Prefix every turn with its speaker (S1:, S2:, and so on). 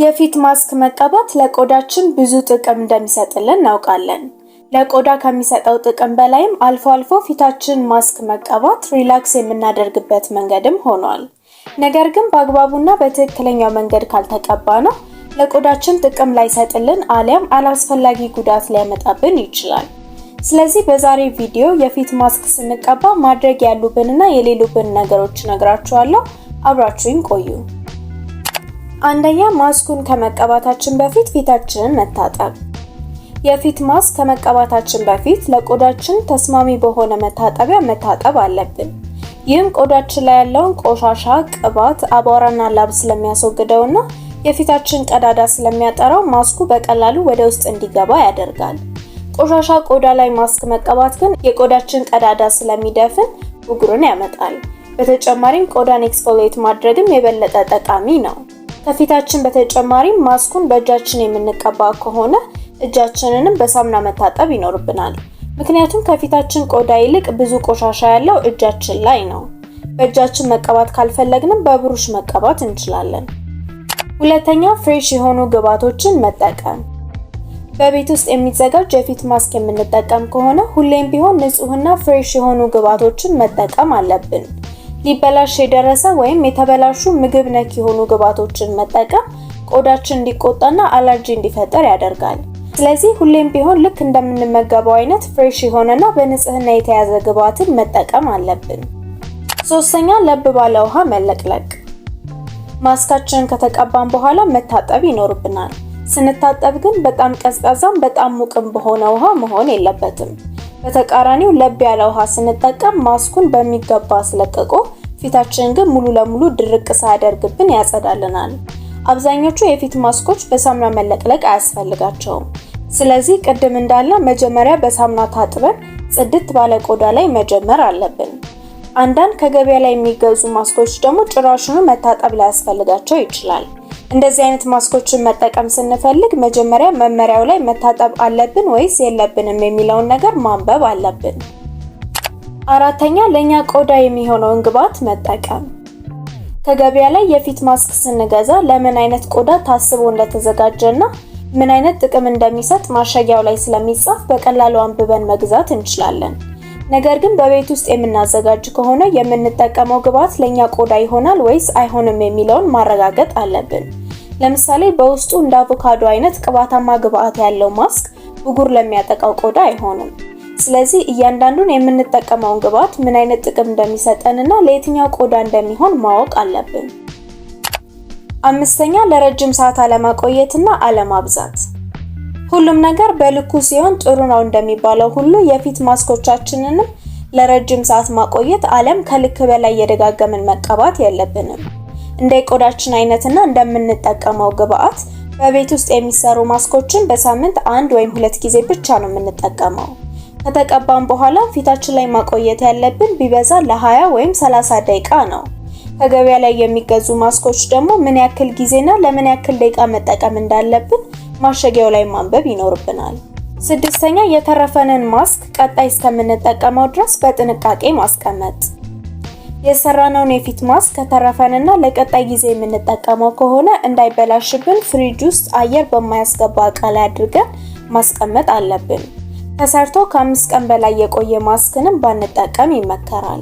S1: የፊት ማስክ መቀባት ለቆዳችን ብዙ ጥቅም እንደሚሰጥልን እናውቃለን። ለቆዳ ከሚሰጠው ጥቅም በላይም አልፎ አልፎ ፊታችን ማስክ መቀባት ሪላክስ የምናደርግበት መንገድም ሆኗል። ነገር ግን በአግባቡና በትክክለኛው መንገድ ካልተቀባነው ለቆዳችን ጥቅም ላይሰጥልን አሊያም አላስፈላጊ ጉዳት ሊያመጣብን ይችላል። ስለዚህ በዛሬ ቪዲዮ የፊት ማስክ ስንቀባ ማድረግ ያሉብንና የሌሉብን ነገሮች ነግራችኋለሁ። አብራችሁኝ ቆዩ። አንደኛ፣ ማስኩን ከመቀባታችን በፊት ፊታችንን መታጠብ። የፊት ማስክ ከመቀባታችን በፊት ለቆዳችን ተስማሚ በሆነ መታጠቢያ መታጠብ አለብን። ይህም ቆዳችን ላይ ያለውን ቆሻሻ፣ ቅባት፣ አቧራና ላብ ስለሚያስወግደውና የፊታችን ቀዳዳ ስለሚያጠራው ማስኩ በቀላሉ ወደ ውስጥ እንዲገባ ያደርጋል። ቆሻሻ ቆዳ ላይ ማስክ መቀባት ግን የቆዳችን ቀዳዳ ስለሚደፍን ብጉርን ያመጣል። በተጨማሪም ቆዳን ኤክስፎሊየት ማድረግም የበለጠ ጠቃሚ ነው። ከፊታችን በተጨማሪም ማስኩን በእጃችን የምንቀባ ከሆነ እጃችንንም በሳሙና መታጠብ ይኖርብናል። ምክንያቱም ከፊታችን ቆዳ ይልቅ ብዙ ቆሻሻ ያለው እጃችን ላይ ነው። በእጃችን መቀባት ካልፈለግንም በብሩሽ መቀባት እንችላለን። ሁለተኛ፣ ፍሬሽ የሆኑ ግብዓቶችን መጠቀም። በቤት ውስጥ የሚዘጋጅ የፊት ማስክ የምንጠቀም ከሆነ ሁሌም ቢሆን ንጹህና ፍሬሽ የሆኑ ግብዓቶችን መጠቀም አለብን። ሊበላሽ የደረሰ ወይም የተበላሹ ምግብ ነክ የሆኑ ግብዓቶችን መጠቀም ቆዳችን እንዲቆጣና አለርጂ እንዲፈጠር ያደርጋል። ስለዚህ ሁሌም ቢሆን ልክ እንደምንመገበው አይነት ፍሬሽ የሆነና በንጽህና የተያዘ ግብዓትን መጠቀም አለብን። ሶስተኛ፣ ለብ ባለ ውሃ መለቅለቅ። ማስካችንን ከተቀባን በኋላ መታጠብ ይኖርብናል። ስንታጠብ ግን በጣም ቀዝቃዛም በጣም ሙቅም በሆነ ውሃ መሆን የለበትም። በተቃራኒው ለብ ያለ ውሃ ስንጠቀም ማስኩን በሚገባ አስለቅቆ ፊታችንን ግን ሙሉ ለሙሉ ድርቅ ሳያደርግብን ያጸዳልናል። አብዛኞቹ የፊት ማስኮች በሳሙና መለቅለቅ አያስፈልጋቸውም። ስለዚህ ቅድም እንዳለ መጀመሪያ በሳሙና ታጥበን ጽድት ባለ ቆዳ ላይ መጀመር አለብን። አንዳንድ ከገበያ ላይ የሚገዙ ማስኮች ደግሞ ጭራሹኑ መታጠብ ላያስፈልጋቸው ይችላል። እንደዚህ አይነት ማስኮችን መጠቀም ስንፈልግ መጀመሪያ መመሪያው ላይ መታጠብ አለብን ወይስ የለብንም የሚለውን ነገር ማንበብ አለብን። አራተኛ፣ ለኛ ቆዳ የሚሆነውን ግብዓት መጠቀም። ከገበያ ላይ የፊት ማስክ ስንገዛ ለምን አይነት ቆዳ ታስቦ እንደተዘጋጀና ምን አይነት ጥቅም እንደሚሰጥ ማሸጊያው ላይ ስለሚጻፍ በቀላሉ አንብበን መግዛት እንችላለን። ነገር ግን በቤት ውስጥ የምናዘጋጅ ከሆነ የምንጠቀመው ግብዓት ለኛ ቆዳ ይሆናል ወይስ አይሆንም የሚለውን ማረጋገጥ አለብን። ለምሳሌ በውስጡ እንደ አቮካዶ አይነት ቅባታማ ግብዓት ያለው ማስክ ብጉር ለሚያጠቃው ቆዳ አይሆንም። ስለዚህ እያንዳንዱን የምንጠቀመውን ግብዓት ምን አይነት ጥቅም እንደሚሰጠንና ለየትኛው ቆዳ እንደሚሆን ማወቅ አለብን። አምስተኛ፣ ለረጅም ሰዓት አለማቆየትና አለማብዛት። ሁሉም ነገር በልኩ ሲሆን ጥሩ ነው እንደሚባለው ሁሉ የፊት ማስኮቻችንንም ለረጅም ሰዓት ማቆየት አለም ከልክ በላይ የደጋገምን መቀባት የለብንም። እንደ ቆዳችን አይነትና እንደምንጠቀመው ግብዓት በቤት ውስጥ የሚሰሩ ማስኮችን በሳምንት 1 ወይም 2 ጊዜ ብቻ ነው የምንጠቀመው። ከተቀባን በኋላ ፊታችን ላይ ማቆየት ያለብን ቢበዛ ለ20 ወይም 30 ደቂቃ ነው። ከገበያ ላይ የሚገዙ ማስኮች ደግሞ ምን ያክል ጊዜና ለምን ያክል ደቂቃ መጠቀም እንዳለብን ማሸጊያው ላይ ማንበብ ይኖርብናል። ስድስተኛ፣ የተረፈንን ማስክ ቀጣይ እስከምንጠቀመው ድረስ በጥንቃቄ ማስቀመጥ። የሰራነውን የፊት ማስክ ከተረፈንና ለቀጣይ ጊዜ የምንጠቀመው ከሆነ እንዳይበላሽብን ፍሪጅ ውስጥ አየር በማያስገባ እቃ ላይ አድርገን ማስቀመጥ አለብን። ተሰርቶ ከ5 ቀን በላይ የቆየ ማስክንም ባንጠቀም ይመከራል።